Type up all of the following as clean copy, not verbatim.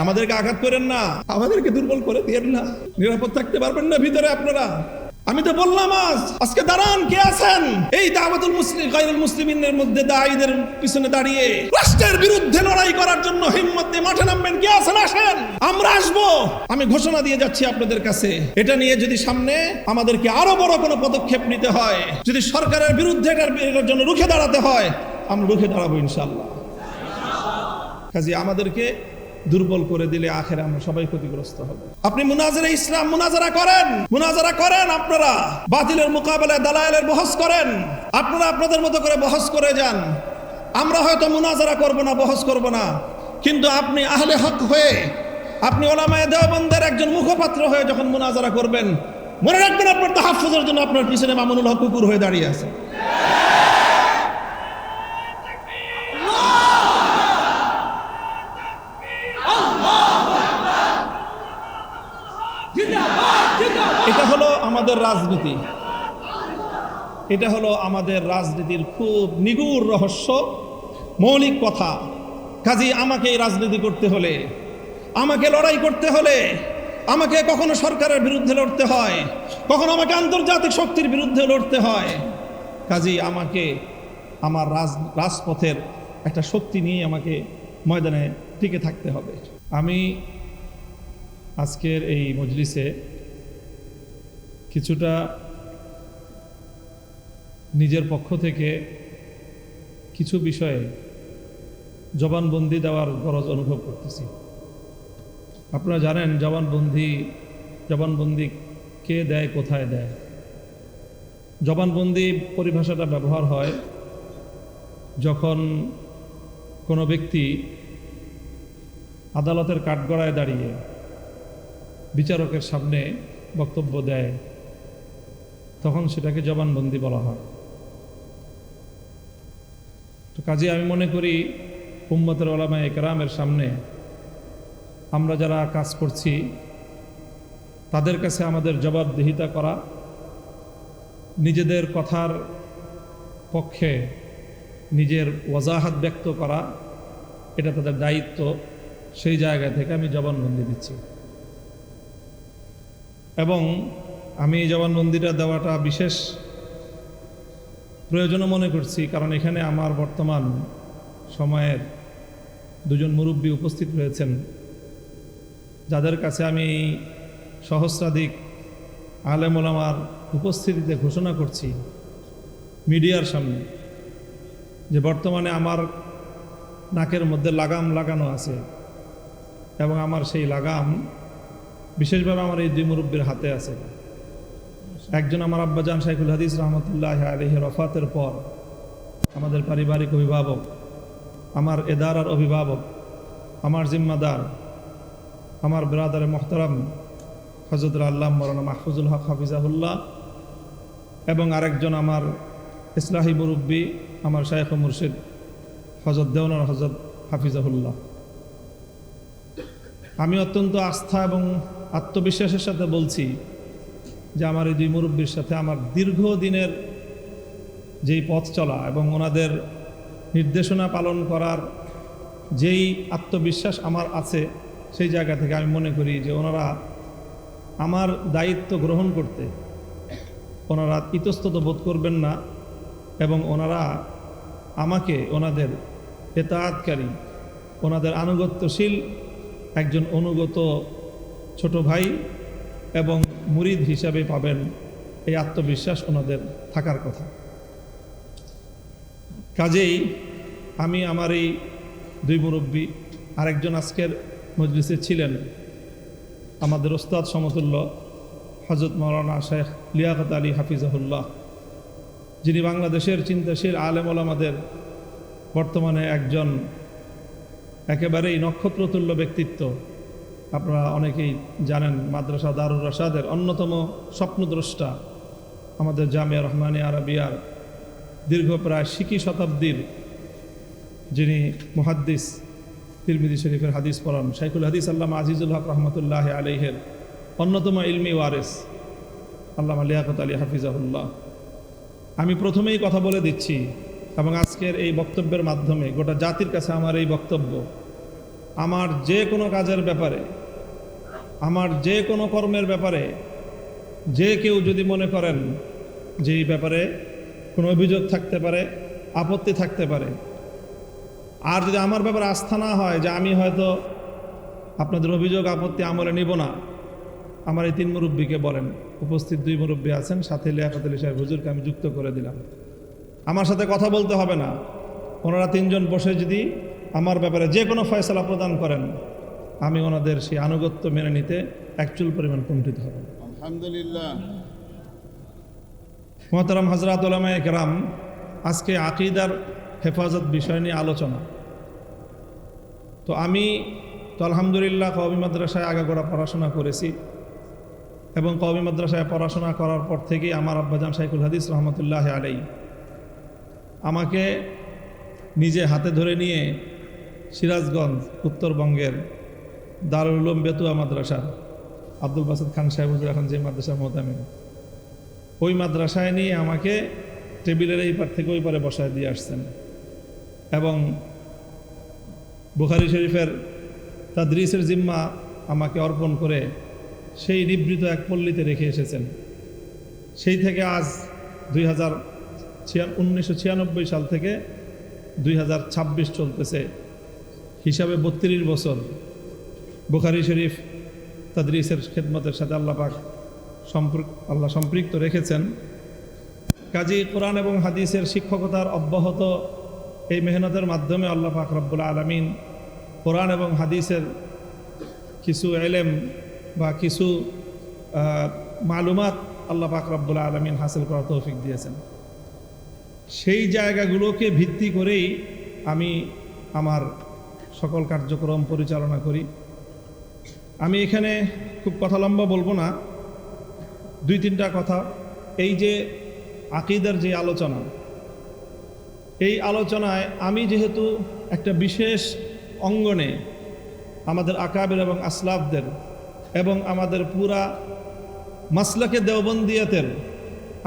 আমাদেরকে আঘাত করেন না, আমাদেরকে দুর্বল করে দিয়েন না। নিরাপদ থাকতে পারবেন না ভিতরে আপনারা? আমি তো বললাম আজকে দাঁড়ান, কে আছেন এই দাওয়াতুল মুসলিম গায়রুল মুসলিমিনের মধ্যে দায়ীদের পিছনে দাঁড়িয়ে রাষ্ট্রের বিরুদ্ধে লড়াই করার জন্য হিম্মত দিয়ে মাঠে নামবেন? কে আছেন? আসেন, আমরা আসবো। আমি ঘোষণা দিয়ে যাচ্ছি আপনাদের কাছে, এটা নিয়ে যদি সামনে আমাদেরকে আরো বড় কোনো পদক্ষেপ নিতে হয়, যদি সরকারের বিরুদ্ধে এটার জন্য রুখে দাঁড়াতে হয়, আমরা রুখে দাঁড়াবো ইনশাআল্লাহ। কাজে আমাদেরকে দুর্বল করে দিলে আখেরে আমরা সবাই ক্ষতিগ্রস্ত হব। আপনি মুনাজারা ইসলাম মুনাজারা করেন, আপনারা বাতিলের মোকাবেলায় দালায়েলের বহস করেন, আপনারা আপনাদের মতো করে বহস করে যান। আমরা হয়তো মুনাজারা করব না, বহস করব না, কিন্তু আপনি আহলে হক হয়ে, আপনি উলামায়ে দেওবন্দের একজন মুখপাত্র হয়ে যখন মুনাজারা করবেন, মনে রাখবেন আপনার তাহাফুজের জন্য আপনার পিছনে মামুনুল হক কুকুর হয়ে দাঁড়িয়ে আছে। এটা হলো আমাদের রাজনীতি, এটা হলো আমাদের রাজনীতির খুব নিগুড় রহস্য, মৌলিক কথা। কাজী আমাকে রাজনীতি করতে হলে, আমাকে লড়াই করতে হলে, আমাকে কখনো সরকারের বিরুদ্ধে লড়তে হয়, কখনো আমাকে আন্তর্জাতিক শক্তির বিরুদ্ধে লড়তে হয়। কাজী আমাকে আমার রাজপথের একটা শক্তি নিয়ে আমাকে ময়দানে টিকে থাকতে হবে। আমি আজকের এই মজলিসে কিছুটা নিজের পক্ষ থেকে কিছু বিষয়ে জবানবন্দি দেওয়ার গরজ অনুভব করতেছি। আপনারা জানেন জবানবন্দি কে দেয়, কোথায় দেয়। জবানবন্দি পরিভাষাটা ব্যবহার হয় যখন কোনো ব্যক্তি আদালতের কাঠগড়ায় দাঁড়িয়ে বিচারকের সামনে বক্তব্য দেয়, তখন সেটাকে জবানবন্দি বলা হয়। তো কাজে আমি মনে করি উম্মতের উলামায়ে কেরামের সামনে আমরা যারা কাজ করছি তাদের কাছে আমাদের জবাবদিহিতা করা, নিজেদের কথার পক্ষে নিজের ওয়াজাহাত ব্যক্ত করা, এটা তাদের দায়িত্ব। সেই জায়গা থেকে আমি জবানবন্দি দিচ্ছি এবং আমি এই জবানবন্দিটা দেওয়াটা বিশেষ প্রয়োজনও মনে করছি, কারণ এখানে আমার বর্তমান সময়ের দুজন মুরব্বী উপস্থিত রয়েছেন, যাদের কাছে আমি সহস্রাধিক আলেম ওলামার উপস্থিতিতে ঘোষণা করছি মিডিয়ার সামনে যে বর্তমানে আমার নাকের মধ্যে লাগাম লাগানো আছে এবং আমার সেই লাগাম বিশেষভাবে আমার এই দুই মুরব্বীর হাতে আছে। একজন আমার আব্বাজান শাইখুল হাদিস রহমতুল্লাহ আলাইহি রফাতের পর আমাদের পারিবারিক অভিভাবক, আমার এদারার অভিভাবক, আমার জিম্মাদার, আমার বিরাদারে মোহতারাম হযরত আল্লাহ মাওলানা মাহফুজুল হক হাফিজাহুল্লাহ, এবং আরেকজন আমার ইসলাহি মুরব্বী, আমার শাইখ ও মুর্শিদ হযরত দেওয়ানার হযরত হাফিজাহুল্লাহ। আমি অত্যন্ত আস্থা এবং আত্মবিশ্বাসের সাথে বলছি যে আমার এই দুই মুরব্বীর সাথে আমার দীর্ঘদিনের যেই পথ চলা এবং ওনাদের নির্দেশনা পালন করার যেই আত্মবিশ্বাস আমার আছে, সেই জায়গা থেকে আমি মনে করি যে ওনারা আমার দায়িত্ব গ্রহণ করতে ওনারা ইতস্তত বোধ করবেন না এবং ওনারা আমাকে ওনাদের এতাআতকারী, ওনাদের আনুগত্যশীল একজন অনুগত ছোট ভাই এবং মুরিদ হিসাবে পাবেন, এই আত্মবিশ্বাস ওনাদের থাকার কথা। কাজেই আমি আমার এই দুই মুরব্বী, আরেকজন আজকের মজলিসে ছিলেন আমাদের ওস্তাদ সমতুল্য হযরত মাওলানা শেখ লিয়াকত আলী হাফিজাহুল্লাহ, যিনি বাংলাদেশের চিন্তাশীল আলেম ওলামাদের বর্তমানে একজন একেবারেই নক্ষত্রতুল্য ব্যক্তিত্ব। আপনারা অনেকেই জানেন মাদ্রাসা দারুর রাশাদের অন্যতম স্বপ্নদ্রষ্টা, আমাদের জামিয়া রহমানিয়া আরাবিয়ার দীর্ঘ প্রায় 20 শতাব্দীর যিনি মুহাদ্দিস, তিরমিজি শরীফের হাদিস পড়ান শাইখুল হাদিস আল্লামা আজিজুল হক রহমতুল্লাহ আলাইহের অন্যতম ইলমি ওয়ারিস আল্লামা লিয়াকত আলী হাফিজাহুল্লাহ। আমি প্রথমেই কথা বলে দিচ্ছি এবং আজকের এই বক্তব্যের মাধ্যমে গোটা জাতির কাছে আমার এই বক্তব্য আমার যে কোনো কাজের ব্যাপারে, আমার যে কোনো কর্মের ব্যাপারে যে কেউ যদি মনে করেন যে এই ব্যাপারে কোনো অভিযোগ থাকতে পারে, আপত্তি থাকতে পারে, আর যদি আমার ব্যাপারে আস্থা না হয় যে আমি হয়তো আপনাদের অভিযোগ আপত্তি আমলে নিব না, আমার এই 3 মুরব্বীকে বলেন, উপস্থিত 2 মুরব্বী আছেন, সাথে লিয়াকত আলী সাহেব হুজুরকে আমি যুক্ত করে দিলাম। আমার সাথে কথা বলতে হবে না, ওনারা 3 জন বসে যদি আমার ব্যাপারে যে কোনো ফয়সালা প্রদান করেন, আমি ওনাদের সেই আনুগত্য মেনে নিতে একচুল পরিমাণ কুণ্ঠিত হব। আলহামদুলিল্লাহ। মুহতারাম হযরত উলামায়ে কেরাম, আজকে আকীদার হেফাজত বিষয় নিয়ে আলোচনা। তো আমি তো আলহামদুলিল্লাহ কওমি মাদ্রাসায় আগাগোড়া পড়াশোনা করেছি, এবং কওমি মাদ্রাসায় পড়াশোনা করার পর থেকেই আমার আব্বাজান শাইখুল হাদিস রহমতুল্লাহ আলাইহি আমাকে নিজে হাতে ধরে নিয়ে সিরাজগঞ্জ উত্তরবঙ্গের দারুল উলুম বেতুয়া মাদ্রাসা, আব্দুল বাসেদ খান সাহেব হুজুর এখন যে মাদ্রাসার মোতামিম, ওই মাদ্রাসায় নিয়ে আমাকে টেবিলের এই পার থেকে ওই পারে বসায় দিয়ে আসছেন, এবং বুখারী শরীফের তাদরিসের জিম্মা আমাকে অর্পণ করে সেই নিবৃত এক পল্লীতে রেখে এসেছেন। সেই থেকে আজ 1996 সাল থেকে 2026 চলতেছে, হিসাবে 32 বছর বুখারী শরীফ তাদরিসের খেদমতের সাথে আল্লাহ সম্পৃক্ত রেখেছেন। কাজী কোরআন এবং হাদিসের শিক্ষকতার অব্যাহত এই মেহনতের মাধ্যমে আল্লাহ পাক রব্বুল আলামিন কোরআন এবং হাদিসের কিছু এলেম বা কিছু মালুমাত আল্লাহ পাক রব্বুল আলামিন হাসিল করার তৌফিক দিয়েছেন। সেই জায়গাগুলোকে ভিত্তি করেই আমি আমার সকল কার্যক্রম পরিচালনা করি। আমি এখানে খুব কথা লম্বা বলবো না, 2-3টা কথা। এই যে আকীদার যে আলোচনা, এই আলোচনায় আমি যেহেতু একটা বিশেষ অঙ্গনে আমাদের আকাবির এবং আসলাফদের এবং আমাদের পুরা মাসলাকে দেওবন্দিয়াতের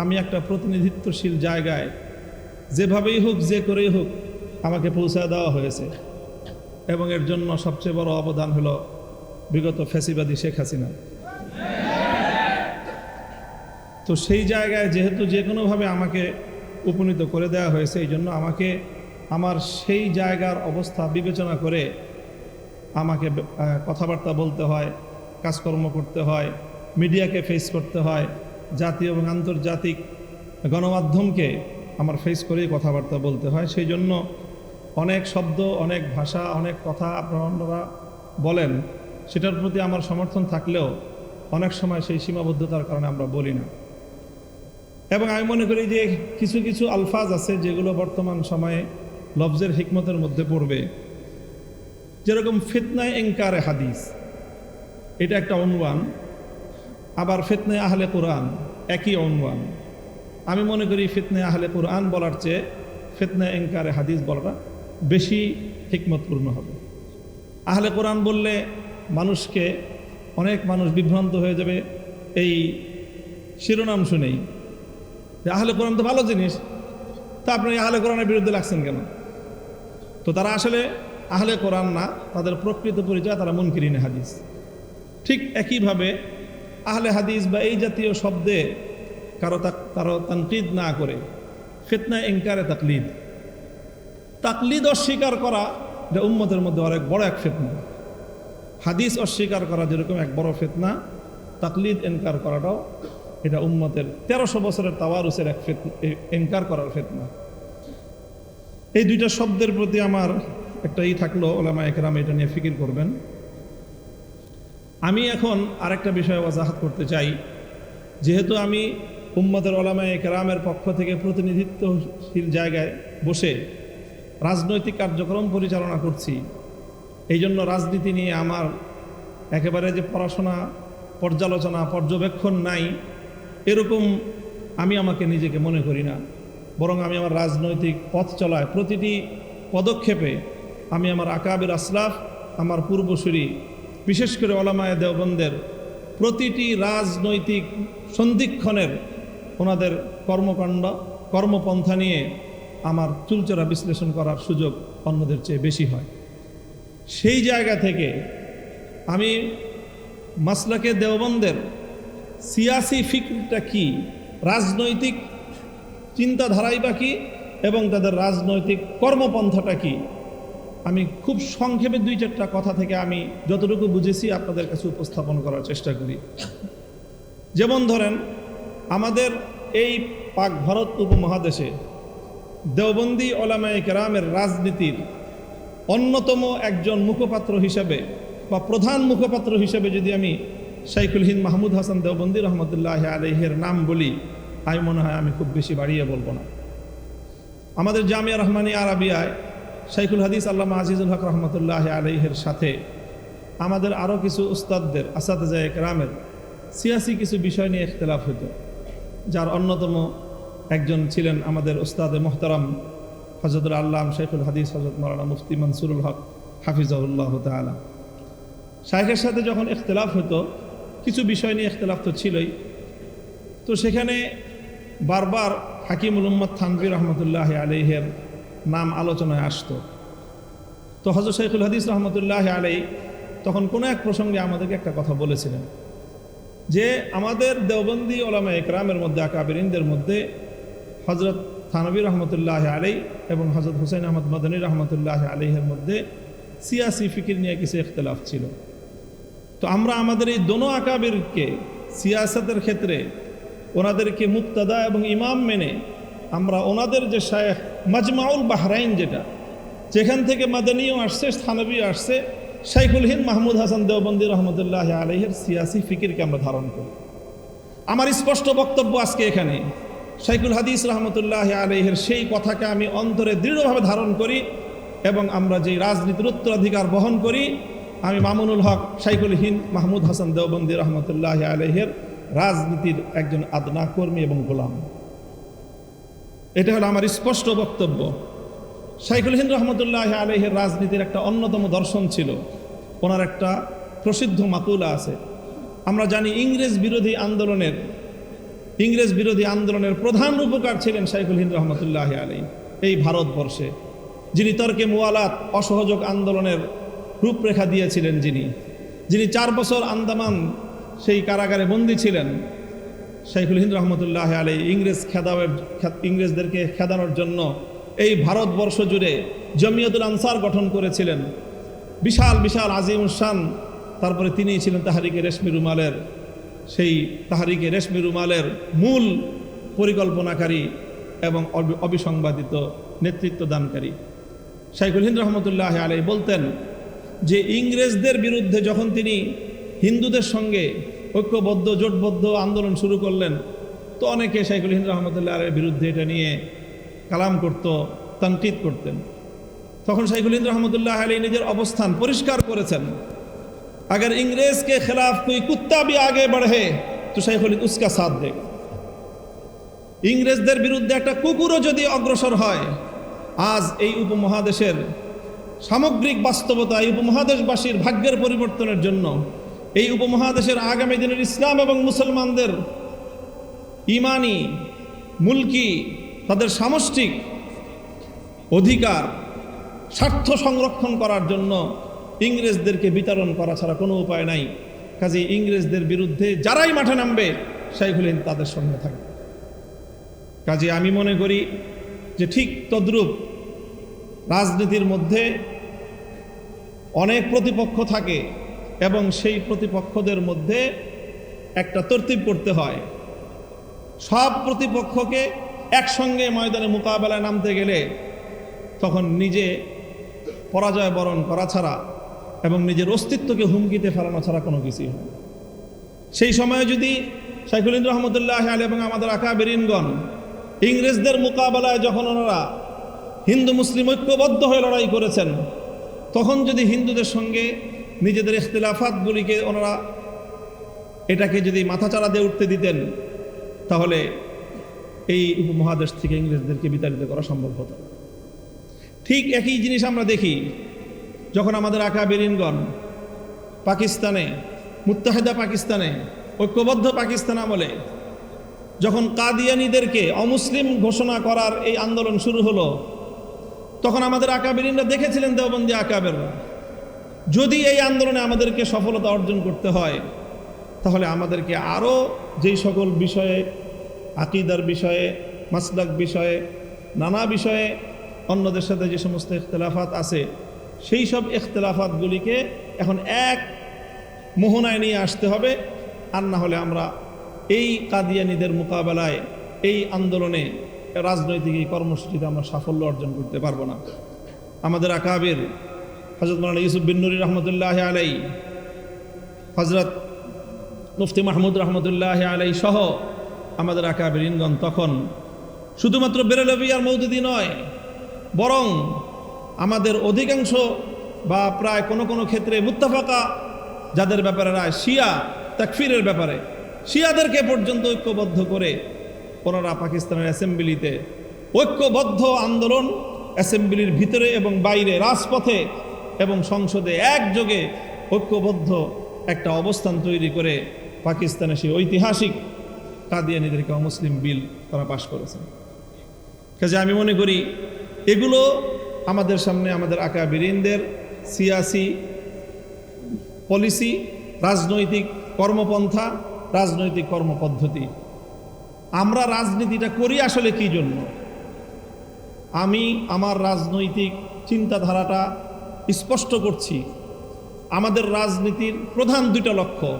আমি একটা প্রতিনিধিত্বশীল জায়গায় যেভাবেই হোক যে করেই হোক আমাকে পৌঁছে দেওয়া হয়েছে, এবং এর জন্য সবচেয়ে বড় অবদান হলো বিগত ফ্যাসিবাদী শেখ হাসিনা। তো সেই জায়গায় যেহেতু যে কোনোভাবে আমাকে উপনীত করে দেওয়া হয়েছে, এই জন্য আমাকে আমার সেই জায়গার অবস্থা বিবেচনা করে আমাকে কথাবার্তা বলতে হয়, কাজকর্ম করতে হয়, মিডিয়াকে ফেস করতে হয়, জাতীয় এবং আন্তর্জাতিক গণমাধ্যমকে আমার ফেস করেই কথাবার্তা বলতে হয়। সেই জন্য অনেক শব্দ, অনেক ভাষা, অনেক কথা আপনারা বলেন, সেটার প্রতি আমার সমর্থন থাকলেও অনেক সময় সেই সীমাবদ্ধতার কারণে আমরা বলি না। এবং আমি মনে করি যে কিছু কিছু আলফাজ আছে যেগুলো বর্তমান সময়ে লফজের হিকমতের মধ্যে পড়বে, যেরকম ফিতনায়ে ইনকারে হাদিস, এটা একটা অনওয়ান, আবার ফিতনায়ে আহলে কোরআন একই অনওয়ান। আমি মনে করি ফিতনায়ে আহলে কোরআন বলার চেয়ে ফিতনায়ে ইনকারে হাদিস বলাটা বেশি হিকমতপূর্ণ হবে। আহলে কোরআন বললে অনেক মানুষ বিভ্রান্ত হয়ে যাবে এই শিরোনাম শুনেই, যে আহলে কোরআন তো ভালো জিনিস, তা আপনি আহলে কোরআনের বিরুদ্ধে লাগছেন কেন? তো তারা আসলে আহলে কোরআন না, তাদের প্রকৃত পরিচয় তারা মুনকিরিনে হাদিস। ঠিক একইভাবে আহলে হাদিস বা এই জাতীয় শব্দে কারো তানকিদ না করে ফিতনায়ে ইনকারে তাকলিদ অস্বীকার করা, এটা উম্মতের মধ্যে অনেক বড় এক ফিতনা। হাদিস অস্বীকার করা যেরকম এক বড় ফিতনা, তাকলিদ ইনকার করাটাও এটা উম্মতের 1300 বছরের তাওয়ারুসের এক ইনকার করার ফিতনা। এই 2টা শব্দের প্রতি আমার একটা থাকলো, উলামায়ে কেরাম এটা নিয়ে ফিকির করবেন। আমি এখন আরেকটা বিষয়ে ওয়াজাহাত করতে চাই। যেহেতু আমি উম্মতের উলামায়ে কেরামের পক্ষ থেকে প্রতিনিধিত্বশীল জায়গায় বসে রাজনৈতিক কার্যক্রম পরিচালনা করছি, এই জন্য রাজনীতি নিয়ে আমার একেবারে যে পড়াশোনা, পর্যালোচনা, পর্যবেক্ষণ নাই, এরকম আমি আমাকে নিজেকে মনে করি না। বরং আমি আমার রাজনৈতিক পথ চলায় প্রতিটি পদক্ষেপে আমি আমার আকাবির আসলাফ, আমার পূর্বসূরি, বিশেষ করে উলামায়ে দেওবন্দের প্রতিটি রাজনৈতিক সন্ধিক্ষণের ওনাদের কর্মকাণ্ড, কর্মপন্থা নিয়ে আমার চুলচেরা বিশ্লেষণ করার সুযোগ অন্যদের চেয়ে বেশি হয়। সেই জায়গা থেকে আমি মাসলাকে দেওবন্দের সিয়াসি ফিকরটা কি, রাজনৈতিক চিন্তাধারাই বা কী, এবং তাদের রাজনৈতিক কর্মপন্থাটা কি, আমি খুব সংক্ষেপে 2-4টা কথা থেকে আমি যতটুকু বুঝেছি আপনাদের কাছে উপস্থাপন করার চেষ্টা করি। যেমন ধরেন, আমাদের এই পাক ভারত উপমহাদেশে দেওবন্দি ওলামায়ে কেরামের রাজনীতির অন্যতম একজন মুখপাত্র হিসেবে বা প্রধান মুখপাত্র হিসেবে যদি আমি শাইখুল হিন্দ মাহমুদ হাসান দেওবন্দি রহমতুল্লাহ আলাইহির নাম বলি, আমি মনে হয় আমি খুব বেশি বাড়িয়ে বলবো না। আমাদের জামিয়া রহমানিয়া আরাবিয়ায় শাইখুল হাদিস আল্লামা আজিজুল হক রহমতুল্লাহ আলাইহির সাথে আমাদের আরও কিছু উস্তাদদের আসাতেজায়ে কেরামের সিয়াসি কিছু বিষয় নিয়ে ইখতিলাফ হতো, যার অন্যতম একজন ছিলেন আমাদের উস্তাদে মোহতারাম হযরতুল আল্লাম শাইখুল হাদিস হযরত মাওলানা মুফতি মনসুরুল হক হাফিজাহুল্লাহ তাআলা। শাইখের সাথে যখন ইখতিলাফ হতো, কিছু বিষয় নিয়ে ইখতিলাফ তো ছিলই, তো সেখানে বারবার হাকিমুল উম্মত থানভী রহমতুল্লাহ আলাইহির নাম আলোচনায় আসতো। তো হযরত শাইখুল হাদিস রহমতুল্লাহ আলাইহি তখন কোনো এক প্রসঙ্গে আমাদেরকে একটা কথা বলেছিলেন যে আমাদের দেওবন্দি ওলামায়ে কেরামের মধ্যে, আকাবিরিনদের মধ্যে হযরত থানভী রহমতুল্লাহ আলাইহি এবং হযরত হুসাইন আহমদ মদনী রহমতুল্লাহ আলাইহির মধ্যে সিয়াসি ফিকির নিয়ে কিছু ইখতিলাফ ছিল। তো আমরা আমাদের এই দোনো আকাবিরকে সিয়াসতের ক্ষেত্রে ওনাদেরকে মুক্তাদা এবং ইমাম মেনে আমরা ওনাদের যে শায়েখ মাজমাউল বাহরাইন, যেখান থেকে মাদানীও আসছে, থানভীও আসছে, শাইখুল হিন্দ মাহমুদ হাসান দেওবন্দি রহমতুল্লাহ আলাইহির সিয়াসি ফিকিরকে আমরা ধারণ করি। আমার স্পষ্ট বক্তব্য আজকে এখানে, শাইখুল হাদিস রহমতুল্লাহ আলাইহির সেই কথাকে আমি অন্তরে দৃঢ়ভাবে ধারণ করি এবং আমরা যে রাজনীতির উত্তরাধিকার বহন করি, আমি মামুনুল হক শাইখুল হিন্দ মাহমুদ হাসান দেওবন্দি রহমতুল্লাহ আলাইহির রাজনীতির একজন আদনা কর্মী এবং গোলাম। এটা হলো আমার স্পষ্ট বক্তব্য। শাইখুল হিন্দ রহমতুল্লাহ আলাইহির রাজনীতির একটা অন্যতম দর্শন ছিল, ওনার একটা প্রসিদ্ধ মাকুলা আছে। আমরা জানি ইংরেজ বিরোধী আন্দোলনের প্রধান রূপকার ছিলেন শাইখুল হিন্দ রহমতুল্লাহ আলাইহি এই ভারতবর্ষে, যিনি তর্কে মুওয়ালাত অসহযোগ আন্দোলনের রূপরেখা দিয়েছিলেন, যিনি 4 বছর আন্দামান সেই কারাগারে বন্দী ছিলেন। শাইখুল হিন্দ রহমতুল্লাহ আলাইহি ইংরেজদেরকে খেদানোর জন্য এই ভারতবর্ষ জুড়ে জমিয়তুল আনসার গঠন করেছিলেন, বিশাল বিশাল আজিমুশান। তারপরে তিনিই ছিলেন তাহরিকে রেশমি রুমালের মূল পরিকল্পনাকারী এবং অবিসংবাদিত নেতৃত্ব দানকারী। শাইখুল হিন্দ রহমতুল্লাহ আলাইহি বলতেন যে ইংরেজদের বিরুদ্ধে যখন তিনি হিন্দুদের সঙ্গে ঐক্যবদ্ধ জোটবদ্ধ আন্দোলন শুরু করলেন, তো অনেকে শাইখুল হিন্দ রহমতুল্লাহ আলাইহির বিরুদ্ধে এটা নিয়ে কালাম করত, তানকিদ করতেন। তখন শাইখুল হিন্দ রহমতুল্লাহ আলাইহি নিজের অবস্থান পরিষ্কার করেছেন, अगर इंग्रेज के खिलाफ कोई कुत्ता भी आगे बढ़े तो शाइखुल हिंद उसका साथ देगा। ইংরেজদের বিরুদ্ধে একটা কুকুরও যদি অগ্রসর হয়, আজ এই উপমহাদেশের সামগ্রিক বাস্তবতা, এই উপমহাদেশবাসীর ভাগ্যের পরিবর্তনের জন্য, এই উপমহাদেশের আগামী দিনের ইসলাম এবং মুসলমানদের ইমানি, মুলকি, তাদের সামষ্টিক অধিকার, স্বার্থ সংরক্ষণ করার জন্য ইংরেজদেরকে বিতরণ করা ছাড়া কোনো উপায় নাই। কাজে ইংরেজদের বিরুদ্ধে যারাই মাঠে নামবে, শাইখুল হিন্দ তাদের সঙ্গে থাকবে। কাজে আমি মনে করি যে ঠিক তদ্রূপ রাজনীতির মধ্যে অনেক প্রতিপক্ষ থাকে এবং সেই প্রতিপক্ষদের মধ্যে একটা তরতিব করতে হয়। সব প্রতিপক্ষকে একসঙ্গে ময়দানে মোকাবেলায় নামতে গেলে তখন নিজে পরাজয় বরণ করা ছাড়া এবং নিজের অস্তিত্বকে হুমকিতে ফেলানো ছাড়া কোনো কিছুই হয়। সেই সময়ে যদি শাইখুল হিন্দ রহমতুল্লাহ আলাইহি এবং আমাদের আকাবিরিনগণ ইংরেজদের মোকাবেলায় যখন ওনারা হিন্দু মুসলিম ঐক্যবদ্ধ হয়ে লড়াই করেছেন, তখন যদি হিন্দুদের সঙ্গে নিজেদের ইখতিলাফাতগুলিকে ওনারা এটাকে যদি মাথাচাড়া দিয়ে উঠতে দিতেন, তাহলে এই উপমহাদেশ থেকে ইংরেজদেরকে বিতাড়িত করা সম্ভব হতো। ঠিক একই জিনিস আমরা দেখি যখন আমাদের আকাবিরিনগণ পাকিস্তানে, মুত্তাহিদা পাকিস্তানে, ঐক্যবদ্ধ পাকিস্তান আমলে যখন কাদিয়ানীদেরকে অমুসলিম ঘোষণা করার এই আন্দোলন শুরু হলো, তখন আমাদের আকাবিরিনরা দেখেছিলেন, দেওবন্দি আকাবেররা যদি এই আন্দোলনে আমাদেরকে সফলতা অর্জন করতে হয়, তাহলে আমাদেরকে আরও যেই সকল বিষয়ে, আকিদার বিষয়ে, মাসলাক বিষয়ে, নানা বিষয়ে অন্যদের সাথে যে সমস্ত ইখতিলাফাত আছে, সেই সব ইখতিলাফাতগুলিকে এখন এক মোহনায় নিয়ে আসতে হবে। আর না হলে আমরা এই কাদিয়ানীদের মোকাবেলায়, এই আন্দোলনে, রাজনৈতিক এই কর্মসূচিতে আমরা সাফল্য অর্জন করতে পারবো না। আমাদের আকাবির হযরত মাওলানা ইউসুফ বিন নুরি রহমতুল্লাহ আলাই, হযরত মুফতি মাহমুদ রহমতুল্লাহ আলাই সহ আমাদের আকাবিরিনগণ তখন শুধুমাত্র বেরেলভী আর মওদুদি নয়, বরং আমাদের অধিকাংশ বা প্রায় কোনো কোনো ক্ষেত্রে মুত্তাফাকা যাদের ব্যাপারে রায়, শিয়া তাকফিরের ব্যাপারে, শিয়াদেরকে পর্যন্ত ঐক্যবদ্ধ করে ওনারা পাকিস্তানের অ্যাসেম্বলিতে ঐক্যবদ্ধ আন্দোলন, অ্যাসেম্বলির ভিতরে এবং বাইরে, রাজপথে এবং সংসদে একযোগে ঐক্যবদ্ধ একটা অবস্থান তৈরি করে পাকিস্তানে সেই ঐতিহাসিক কাদিয়ানীদেরকে অমুসলিম বিল তারা পাশ করেছেন। কাজে আমি মনে করি এগুলো আমাদের সামনে আমাদের আকাবিরিনদের সিয়াসি পলিসি, রাজনৈতিক কর্মপন্থা, রাজনৈতিক কর্মপদ্ধতি। আমরা রাজনীতিটা করি আসলে কি জন্য? আমি আমার রাজনৈতিক চিন্তাধারাটা স্পষ্ট করছি। আমাদের রাজনীতির প্রধান দুইটা লক্ষ্য,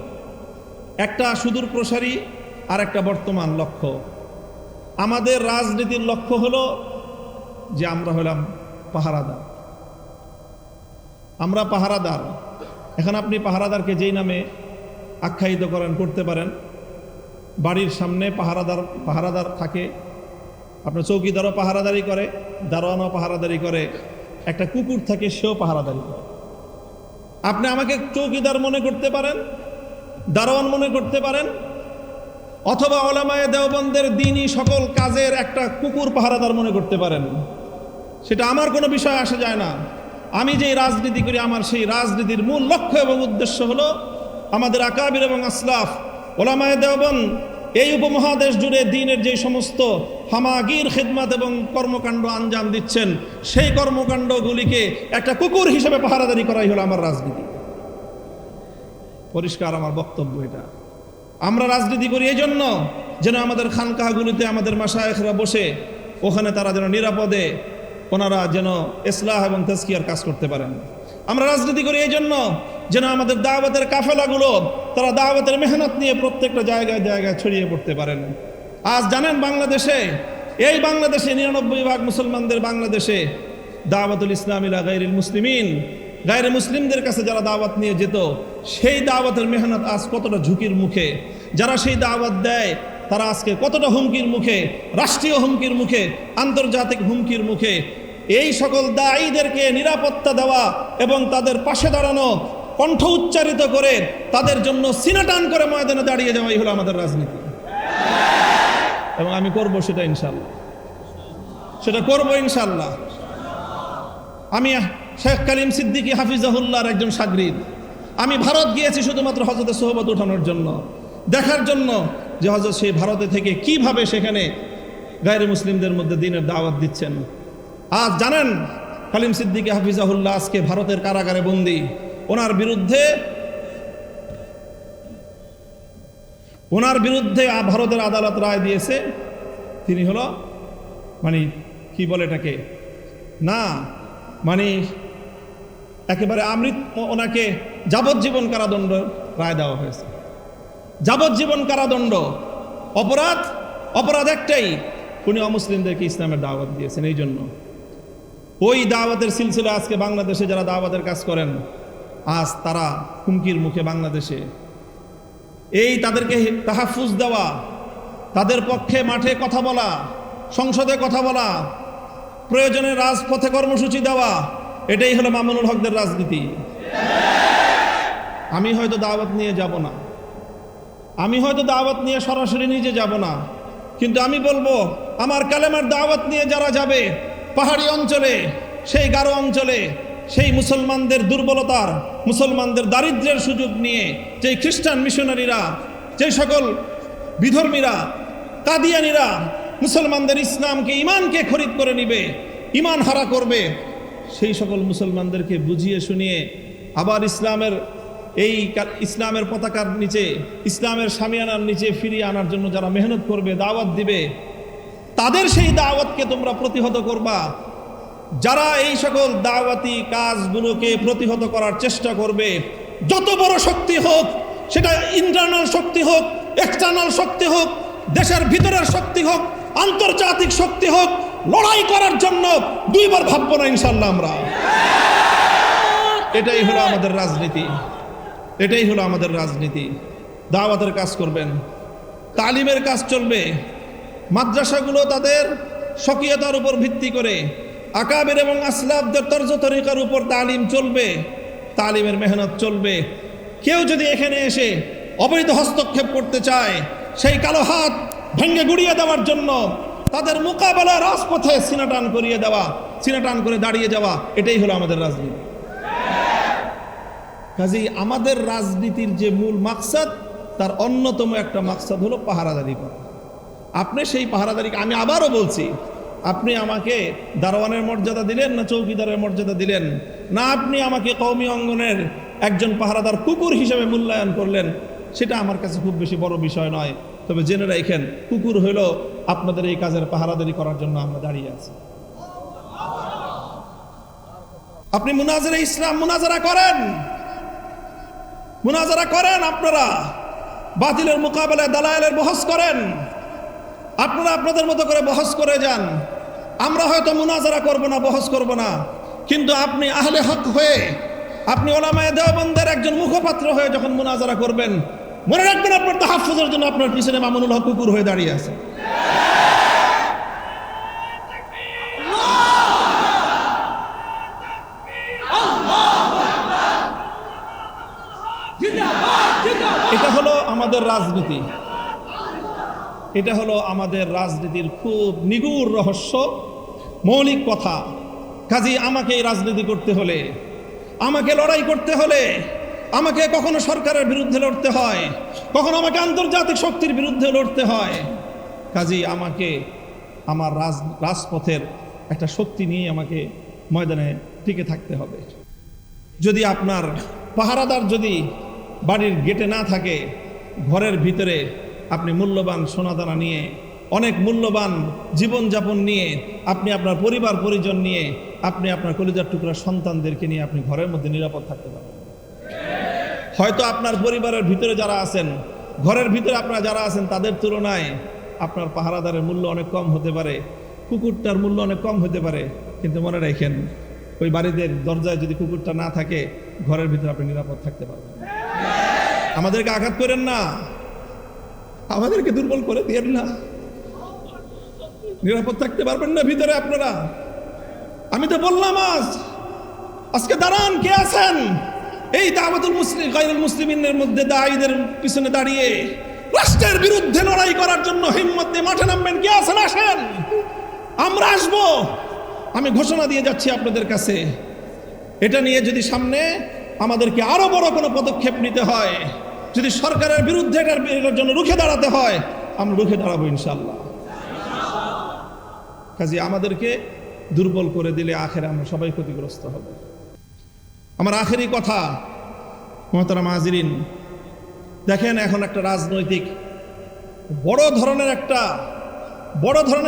একটা সুদূর প্রসারী আর একটা বর্তমান লক্ষ্য। আমাদের রাজনীতির লক্ষ্য হলো যে আমরা হলাম পাহারাদার। আমরা পাহারাদার। এখন আপনি পাহারাদারকে যেই নামে আখ্যায়িত করেন করতে পারেন। বাড়ির সামনে পাহারাদার থাকে, আপনার চৌকিদারও পাহারাদারি করে, দারোয়ানও পাহারাদারি করে, একটা কুকুর থাকে, সেও পাহারাদারি করে। আপনি আমাকে চৌকিদার মনে করতে পারেন, দারোয়ান মনে করতে পারেন, অথবা উলামায়ে দেওবন্দের দ্বীনি সকল কাজের একটা কুকুর পাহারাদার মনে করতে পারেন। সেটা আমার কোনো বিষয় আসে যায় না। আমি যেই রাজনীতি করি, আমার সেই রাজনীতির মূল লক্ষ্য এবং উদ্দেশ্য হলো আমাদের আকাবির এবং আসলাফ উলামায়ে দেওবন্দ এই উপমহাদেশ জুড়ে দ্বীনের যে সমস্ত হামাগির খিদমত এবং কর্মকাণ্ড আঞ্জাম দিচ্ছেন, সেই কর্মকাণ্ডগুলিকে একটা কুকুর হিসেবে পাহারাদারি করাই হলো আমার রাজনীতি। পরিষ্কার আমার বক্তব্য এটা। আমরা রাজনীতি করি এই জন্য যেন আমাদের খানকাহগুলিতে আমাদের মাশায়েখরা বসে ওখানে তারা যেন নিরাপদে ওনারা যেন ইসলাহ এবং তাজকিয়ার কাজ করতে পারেন। আমরা রাজনীতি করি এই জন্য যেন আমাদের দাওয়াতের কাফেলাগুলো তারা দাওয়াতের মেহনত নিয়ে প্রত্যেকটা জায়গায় জায়গায় ছড়িয়ে পড়তে পারেন। আজ জানেন বাংলাদেশে, এই বাংলাদেশে 99% মুসলমানদের বাংলাদেশে দাওয়াতুল ইসলাম ইলা গায়রিল মুসলিমিন, গায়রে মুসলিমদের কাছে যারা দাওয়াত নিয়ে যেত, সেই দাওয়াতের মেহনত আজ কতটা ঝুঁকির মুখে। যারা সেই দাওয়াত দেয় তারা আজকে কতটা হুমকির মুখে, রাষ্ট্রীয় হুমকির মুখে, আন্তর্জাতিক হুমকির মুখে। এই সকল দায়ীদেরকে নিরাপত্তা দেওয়া এবং তাদের পাশে দাঁড়ানো, কণ্ঠ উচ্চারিত করে তাদের জন্য সিনাটান করে ময়দানে দাঁড়িয়ে যাওয়াই হলো আমাদের রাজনীতি। এবং আমি করব সেটা ইনশাল্লাহ, সেটা করবো ইনশাল্লাহ। আমি শেখ কালিম সিদ্দিকী হাফিজাহুল্লাহর একজন শাগরিদ। আমি ভারত গিয়েছি শুধুমাত্র হজরতের সোহবত উঠানোর জন্য, দেখার জন্য যে হজরত সেই ভারতে থেকে কিভাবে সেখানে গায়রে মুসলিমদের মধ্যে দ্বীনের দাওয়াত দিচ্ছেন। আজ জানেন কালিম সিদ্দিকী হাফিজাহুল্লাহ আজকে ভারতের কারাগারে বন্দী। ওনার বিরুদ্ধে ভারতের আদালত রায় দিয়েছে, তিনি হলো মানে কি বলে এটাকে, না মানে একেবারে ওনাকে যাবজ্জীবন কারাদণ্ড রায় দেওয়া হয়েছে। যাবজ্জীবন কারাদণ্ড। অপরাধ একটাই, উনি অমুসলিমদেরকে ইসলামের দাওয়াত দিয়েছেন। এই জন্য ওই দাওয়াতের সিলসিলা আজকে বাংলাদেশে যারা দাওয়াতের কাজ করেন, আজ তারা হুমকির মুখে বাংলাদেশে। এই তাদেরকে তাহাফুজ দেওয়া, তাদের পক্ষে মাঠে কথা বলা, সংসদে কথা বলা, প্রয়োজনে রাজপথে কর্মসূচি দেওয়া, এটাই হলো মামুনুল হকদের রাজনীতি। আমি হয়তো দাওয়াত নিয়ে যাব না, আমি হয়তো দাওয়াত নিয়ে সরাসরি নিজে যাব না, কিন্তু আমি বলবো আমার কালেমার দাওয়াত নিয়ে যারা যাবে পাহাড়ি অঞ্চলে, সেই গারো অঞ্চলে, সেই মুসলমানদের দুর্বলতার, মুসলমানদের দারিদ্র্যের সুযোগ নিয়ে যেই খ্রিস্টান মিশনারিরা, যেই সকল বিধর্মীরা, কাদিয়ানীরা মুসলমানদের ইসলামকে, ইমানকে খরিদ করে নিবে, ইমান হারা করবে, সেই সকল মুসলমানদেরকে বুঝিয়ে শুনিয়ে আবার ইসলামের পতাকার নিচে, ইসলামের শামিয়ানার নিচে ফিরিয়ে আনার জন্য যারা মেহনত করবে, দাওয়াত দিবে, তাদের সেই দাওয়াতকে তোমরা প্রতিহত করবা। যারা এই সকল দাওয়াতি কাজগুলোকে প্রতিহত করার চেষ্টা করবে, যত বড় শক্তি হোক, সেটা ইন্টারনাল শক্তি হোক, এক্সটার্নাল শক্তি হোক, দেশের ভিতরের শক্তি হোক, আন্তর্জাতিক শক্তি হোক, লড়াই করার জন্য দুইবার ভাববো না ইনশাল্লাহ আমরা। এটাই হলো আমাদের রাজনীতি, এটাই হলো আমাদের রাজনীতি। দাওয়াতের কাজ করবেন, তালিমের কাজ চলবে। মাদ্রাসাগুলো তাদের স্বকীয়তার উপর ভিত্তি করে আকাবের এবং আসলাফদের তর্জ তরিকার উপর তালিম চলবে, তালিমের মেহনত চলবে। কেউ যদি এখানে এসে অবৈধ হস্তক্ষেপ করতে চায়, সেই কালো হাত ভেঙে গুড়িয়ে দেওয়ার জন্য তাদের মোকাবেলায় রাজপথে সিনাটান করিয়ে দেওয়া, সিনাটান করে দাঁড়িয়ে যাওয়া, এটাই হলো আমাদের রাজনীতি। কাজেই আমাদের রাজনীতির যে মূল মাকসাদ, তার অন্যতম একটা মাকসাদ হলো পাহারাদারি করা। আপনি সেই পাহারাদারি, আমি আবারও বলছি, আপনি আমাকে দারোয়ানের মর্যাদা দিলেন না চৌকিদারের মর্যাদা দিলেন, না আপনি আমাকে কওমি অঙ্গনের একজন পাহারাদার কুকুর হিসেবে মূল্যায়ন করলেন, সেটা আমার কাছে খুব বেশি বড় বিষয় নয়। তবে জেনে রাখেন, কুকুর হইল আপনাদের এই কাজের পাহারাদারি করার জন্য আমরা দাঁড়িয়ে আছি। আপনি মুনাজারা ইসলাম মুনাজারা করেন, মুনাজারা করেন, আপনারা বাতিলের মোকাবেলায় দালায়েলের বহস করেন, আপনারা আপনাদের মতো করে বহস করে যান। আমরা হয়তো মুনাজারা করব না, বহস করব না, কিন্তু আপনি আহলে হক হয়ে, আপনি ওলামায়ে দেওবন্দের একজন মুখপাত্র হয়ে যখন মুনাজারা করবেন, মনে রাখবেন আপনার তাহাফুজের জন্য আপনার পিছনে মামুনুল হক কুকুর হয়ে দাঁড়িয়ে আছে। এটা হলো আমাদের রাজনীতি, এটা হলো আমাদের রাজনীতির খুব নিগুড় রহস্য, মৌলিক কথা। কাজী আমাকে এই রাজনীতি করতে হলে, আমাকে লড়াই করতে হলে, আমাকে কখনো সরকারের বিরুদ্ধে লড়তে হয়, কখনো আমাকে আন্তর্জাতিক শক্তির বিরুদ্ধে লড়তে হয়। কাজী আমাকে আমার রাজপথের একটা শক্তি নিয়ে আমাকে ময়দানে টিকে থাকতে হবে। যদি আপনার পাহারাদার যদি বাড়ির গেটে না থাকে, ঘরের ভিতরে আপনি মূল্যবান সোনাদানা নিয়ে, অনেক মূল্যবান জীবনযাপন নিয়ে, আপনি আপনার পরিবার পরিজন নিয়ে, আপনি আপনার কলিজার টুকরা সন্তানদেরকে নিয়ে আপনি ঘরের মধ্যে নিরাপদ থাকতে পারবেন। হয়তো আপনার পরিবারের ভিতরে যারা আছেন, ঘরের ভিতরে আপনারা যারা আছেন, তাদের তুলনায় আপনার পাহারাদারের মূল্য অনেক কম হতে পারে, কুকুরটার মূল্য অনেক কম হতে পারে, কিন্তু মনে রাখেন, ওই বাড়িতে দরজায় যদি কুকুরটা না থাকে, ঘরের ভিতরে আপনি নিরাপদ থাকতে পারবেন। আমাদেরকে আঘাত করেন না, আমাদেরকে দুর্বল করে দিয়েন না, নিরাপদ থাকতে পারবেন না ভিতরে আপনারা। আমি তো বললাম আজকে দাঁড়ান, কে আছেন এই দাওয়াতুল মুসলিম গায়রুল মুসলিমিনের মধ্যে দাঈদের পিছনে দাঁড়িয়ে রাষ্ট্রের বিরুদ্ধে লড়াই করার জন্য হিম্মত দিয়ে মাঠে নামবেন? কে আছেন? আসেন, আমরা আসবো। আমি ঘোষণা দিয়ে যাচ্ছি আপনাদের কাছে, এটা নিয়ে যদি সামনে আমাদেরকে আরো বড় কোনো পদক্ষেপ নিতে হয়, যদি সরকারের বিরুদ্ধে এটার জন্য রুখে দাঁড়াতে হয়, আমরা রুখে দাঁড়াবো ইনশাআল্লাহ। কাজে আমাদেরকে দুর্বল করে দিলে আখেরে আমরা সবাই ক্ষতিগ্রস্ত হব। আমার আখেরি কথা, মুহতারাম হাজিরিন, দেখেন এখন একটা রাজনৈতিক বড় ধরনের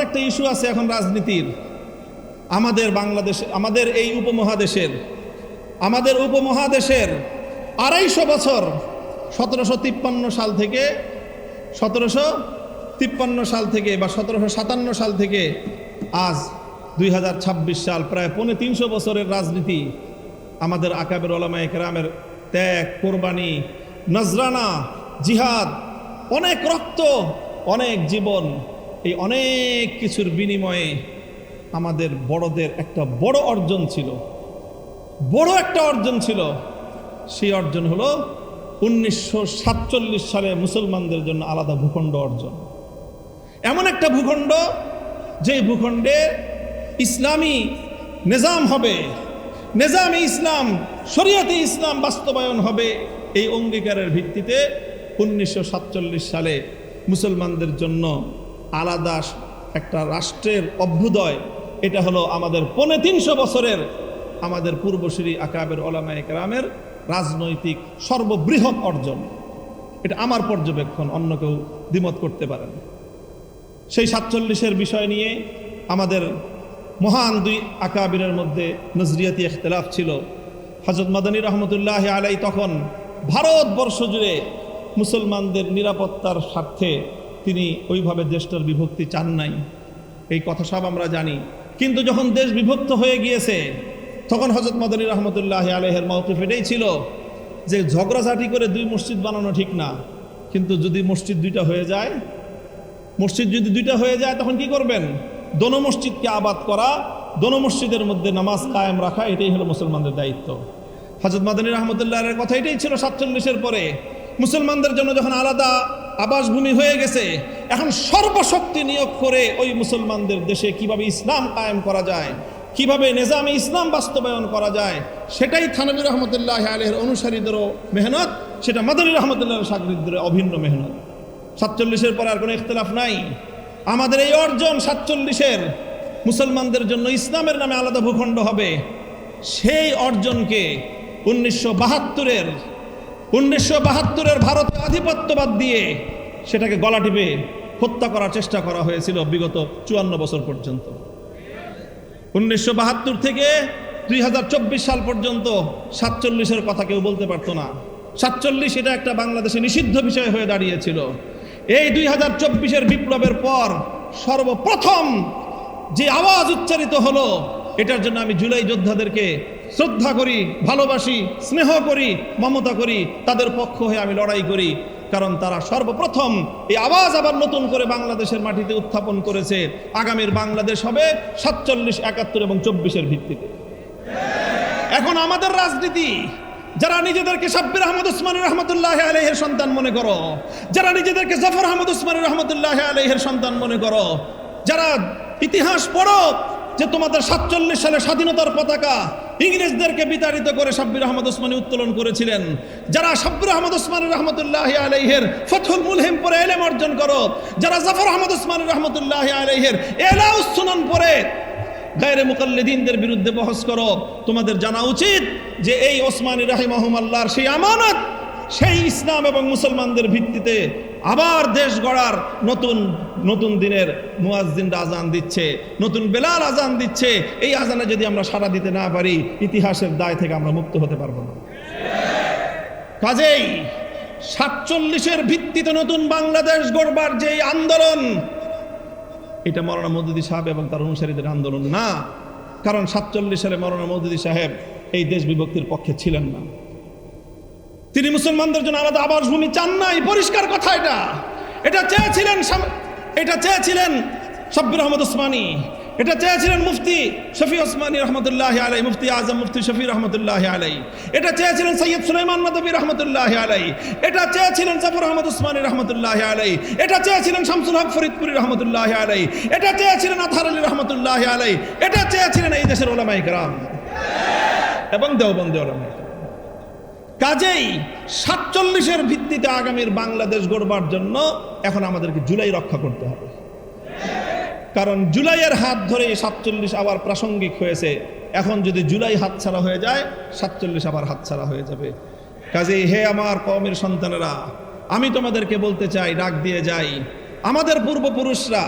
একটা ইস্যু আছে এখন রাজনীতির। আমাদের বাংলাদেশে, আমাদের এই উপমহাদেশের 250 বছর, 1753 সাল থেকে বা 1757 সাল থেকে আজ 2026 সাল, প্রায় 350 বছরের রাজনীতি। আমাদের আকাবের ওলামায়ে কেরামের ত্যাগ, কোরবানি, নজরানা, জিহাদ, অনেক রক্ত, অনেক জীবন, এই অনেক কিছুর বিনিময়ে আমাদের বড়দের একটা বড় অর্জন ছিল, সেই অর্জন হলো 1947 সালে মুসলমানদের জন্য আলাদা ভূখণ্ড অর্জন। এমন একটা ভূখণ্ড, যে ভূখণ্ডে ইসলামী নিজাম হবে, নিজামে ইসলাম, শরীয়তে ইসলাম বাস্তবায়ন হবে। এই অঙ্গীকারের ভিত্তিতে 1947 সালে মুসলমানদের জন্য আলাদা একটা রাষ্ট্রের অভ্যুদয়। এটা হলো আমাদের 350 বছরের আমাদের পূর্বসূরি আকাবের ওলামায়ে কেরামের রাজনৈতিক সর্ববৃহৎ অর্জন। এটা আমার পর্যবেক্ষণ, অন্য কেউ দ্বিমত করতে পারেন। সেই 47-এর বিষয় নিয়ে আমাদের মহান দুই আকাবিরের মধ্যে নজরিয়াতি ইখতিলাফ ছিল। হযরত মাদানী রহমতুল্লাহ আলাই তখন ভারতবর্ষ জুড়ে মুসলমানদের নিরাপত্তার স্বার্থে তিনি ওইভাবে দেশটার বিভক্তি চান নাই, এই কথা সব আমরা জানি। কিন্তু যখন দেশ বিভক্ত হয়ে গিয়েছে তখন হযরত মাদানী রহমতুল্লাহ আলাইহির মওকিফ এটাই ছিল যে ঝগড়াঝাটি করে দুই মসজিদ বানানো ঠিক না, কিন্তু যদি মসজিদ দুইটা হয়ে যায়, তখন কি করবেন? দোনো মসজিদকে আবাদ করা, দোনো মসজিদের মধ্যে নামাজ কায়েম রাখা, এটাই হলো মুসলমানদের দায়িত্ব। হযরত মাদানী রহমতুল্লাহের কথা এটাই ছিল। 47-এর পরে মুসলমানদের জন্য যখন আলাদা আবাসভূমি হয়ে গেছে, এখন সর্বশক্তি নিয়োগ করে ওই মুসলমানদের দেশে কিভাবে ইসলাম কায়েম করা যায়, কিভাবে নিজামে ইসলাম বাস্তবায়ন করা যায়, সেটাই থানভী রহমতুল্লাহ আলাইহির অনুসারীদেরও মেহনত, সেটা মাদানী রহমতুল্লাহের শাগরিদদের অভিন্ন মেহনত। 47-এর পরে আর কোনো ইখতিলাফ নাই। আমাদের এই অর্জন 47-এর মুসলমানদের জন্য ইসলামের নামে আলাদা ভূখণ্ড হবে, সেই অর্জনকে 1972-এর ভারতে আধিপত্যবাদ দিয়ে সেটাকে গলা টিপে হত্যা করার চেষ্টা করা হয়েছিল বিগত 54 বছর পর্যন্ত। 1972 থেকে 2024 সাল পর্যন্ত 47-এর কথা কেউ বলতে পারতো না। 47 এটা একটা বাংলাদেশে নিষিদ্ধ বিষয় হয়ে দাঁড়িয়েছিল। এই 2024-এর বিপ্লবের পর সর্বপ্রথম যে আওয়াজ উচ্চারিত হলো, এটার জন্য আমি জুলাই যোদ্ধাদেরকে শ্রদ্ধা করি, ভালোবাসি, স্নেহ করি, মমতা করি, তাদের পক্ষ হয়ে আমি লড়াই করি। কারণ তারা সর্বপ্রথম এই আওয়াজ আবার নতুন করে বাংলাদেশের মাটিতে উত্থাপন করেছে। আগামীর বাংলাদেশ হবে 47, 71 এবং 24-এর ভিত্তিতে। এখন আমাদের রাজনীতি, যারা নিজেদেরকে শাব্বির আহমদ উসমানী রহমতুল্লাহ আলাইহির সন্তান মনে করো, যারা নিজেদেরকে জাফর আহমদ উসমানী রহমতুল্লাহ আলাইহির সন্তান মনে করো, যারা ইতিহাস পড়ো যে তোমাদের 47 সালে স্বাধীনতার পতাকা ইংরেজদেরকে বিতাড়িত করে শাব্বির আহমদ উসমানী উত্তোলন করেছিলেন, যারা শাব্বির আহমদ উসমানী রহমতুল্লাহ আলাইহির ফতহুল মুলহিম পড়ে ইলম অর্জন করো, যারা জাফর আহমদ উসমানী রহমতুল্লাহ আলাইহির ইলাউস সুনান পড়ে গায়রে মুকাল্লিদিনদের বিরুদ্ধে বহস করো, তোমাদের জানা উচিত যে এই ওসমানী রাহিমাহুমাল্লাহর সেই আমানত, সেই ইসলাম এবং মুসলমানদের ভিত্তিতে আবার দেশ গড়ার নতুন দিনের মুয়াজ্জিনরা আজান দিচ্ছে, নতুন বেলাল আজান দিচ্ছে। এই আজানে যদি আমরা সাড়া দিতে না পারি, ইতিহাসের দায় থেকে আমরা মুক্ত হতে পারবো না। কাজেই 47-এর ভিত্তিতে নতুন বাংলাদেশ গড়বার যে আন্দোলন, এটা মৌলানা মওদুদী সাহেব এবং তার অনুসারীদের আন্দোলন না। কারণ 47 সালে মৌলানা মওদুদী সাহেব এই দেশ বিভক্তির পক্ষে ছিলেন না। তিনি মুসলমানদের জন্য আলাদা আবাসভূমি চান নাই, পরিষ্কার কথা। এটা চেয়েছিলেন শাব্বির আহমদ উসমানী, এটা চেয়েছিলেন মুফতি শফি ওসমানী রহমতুল্লাহ আলাই, মুফতি আজম মুফতি শফি রহমতুল্লাহ আলাই, এটা চেয়েছিলেন সৈয়দ সুলাইমান নদভী রহমতুল্লাহ আলাই, এটা চেয়েছিলেন জাফর আহমদ উসমানী রহমতুল্লাহ আলাই, এটা চেয়েছিলেন শামসুল হক ফরিদপুরি রহমতুল্লাহ আলাই, এটা চেয়েছিলেন আতহার আলী রহমতুল্লাহ আলাই, এটা চেয়েছিলেন এই দেশের উলামায়ে কেরাম এবং দেওবন্দি উলামায়ে কেরাম। কাজেই 47-এর ভিত্তিতে আগামীর বাংলাদেশ গড়বার জন্য এখন আমাদেরকে জুলাই রক্ষা করতে হবে। কারণ জুলাইয়ের হাত ধরে 47 আবার প্রাসঙ্গিক হয়েছে। এখন যদি জুলাই হাতছাড়া হয়ে যায়, 47 আবার হাতছাড়া হয়ে যাবে। কাজেই হে আমার কওমের সন্তানেরা, আমি তোমাদেরকে বলতে চাই, ডাক দিয়ে যাই, আমাদের পূর্বপুরুষরা,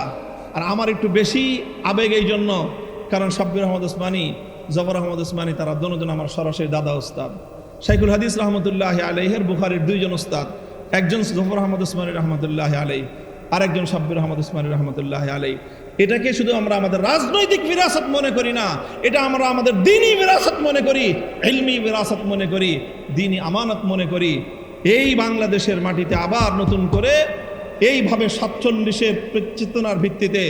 আর আমার একটু বেশি আবেগ এই জন্য, কারণ শাব্বির আহমদ উসমানী, জাফর আহমদ উসমানী তারা দুজন আমার সরাসরি দাদা উস্তাদ। শাইখুল হাদিস রহমতুল্লাহ আলাইহির বুখারীর 2 জন উস্তাদ, একজন জাফর আহমদ উসমানী রহমতুল্লাহ আলাইহি, আরেকজন শাব্বির আহমদ উসমানী রহমতুল্লাহ আলাইহি। এটাকে শুধু আমরা আমাদের রাজনৈতিক বিরাসত মনে করি না, এটা আমরা আমাদের দ্বীনি বিরাসত মনে করি, ইলমি বিরাসত মনে করি, দ্বীনি আমানত মনে করি। এই বাংলাদেশের মাটিতে আবার নতুন করে এইভাবে 47-এর চেতনার ভিত্তিতে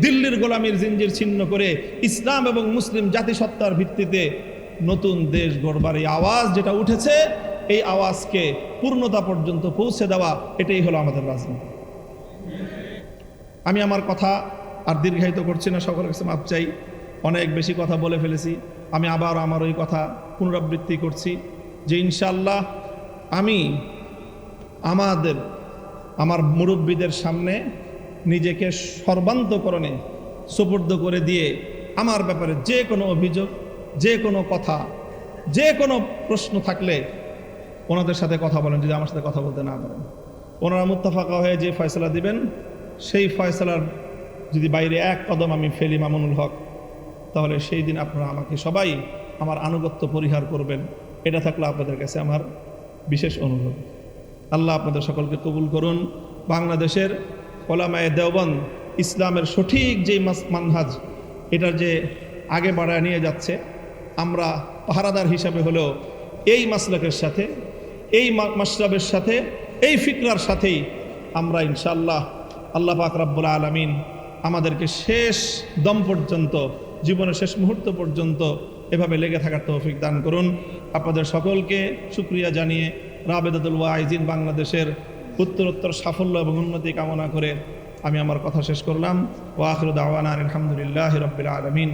দিল্লির গোলামীর জিঞ্জির ছিন্ন করে ইসলাম এবং মুসলিম জাতিসত্তার ভিত্তিতে নতুন দেশ গড়বার এই আওয়াজ যেটা উঠেছে, এই আওয়াজকে পূর্ণতা পর্যন্ত পৌঁছে দেওয়া, এটাই হলো আমাদের রাজনীতি। আমি আমার কথা আর দীর্ঘায়িত করছি না, সকলের কাছে মাপ চাই, অনেক বেশি কথা বলে ফেলেছি। আমি আবার আমার ওই কথা পুনরাবৃত্তি করছি যে ইনশাআল্লাহ আমি আমার মুরব্বীদের সামনে নিজেকে সর্বান্তকরণে সুপুর্দ করে দিয়ে আমার ব্যাপারে যে কোনো অভিযোগ, যে কোনো কথা, যে কোনো প্রশ্ন থাকলে ওনাদের সাথে কথা বলেন যদি আমার সাথে কথা বলতে না পারেন। ওনারা মুত্তাফাকা হয়ে যে ফয়সালা দিবেন সেই ফয়সালার যদি বাইরে এক কদম আমি ফেলি মামুনুল হক, তাহলে সেই দিন আপনারা আমাকে সবাই আমার আনুগত্য পরিহার করবেন। এটা থাকলে আপনাদের কাছে আমার বিশেষ অনুরোধ। আল্লাহ আপনাদের সকলকে কবুল করুন। বাংলাদেশের ওলামায়ে দেওবন্দ ইসলামের সঠিক যেই মানহাজ এটার যে আগে বাড়ায় নিয়ে যাচ্ছে, আমরা পাহারাদার হিসাবে হলেও এই মাসলাকের সাথে, এই মাসরাবের সাথে, এই ফিকরার সাথেই আমরা ইনশাআল্লাহ আল্লাহ পাক রব্বুল আলামিন আমাদেরকে শেষ দম পর্যন্ত, জীবনের শেষ মুহূর্ত পর্যন্ত এভাবে লেগে থাকার তৌফিক দান করুন। আপনাদের সকলকে শুকরিয়া জানিয়ে রাবেদাতুল ওয়াইজিন বাংলাদেশের উত্তরোত্তর সাফল্য এবং উন্নতি কামনা করে আমি আমার কথা শেষ করলাম। ওয়া আখিরু দাওয়ানা আলহামদুলিল্লাহি রাব্বিল আলামিন।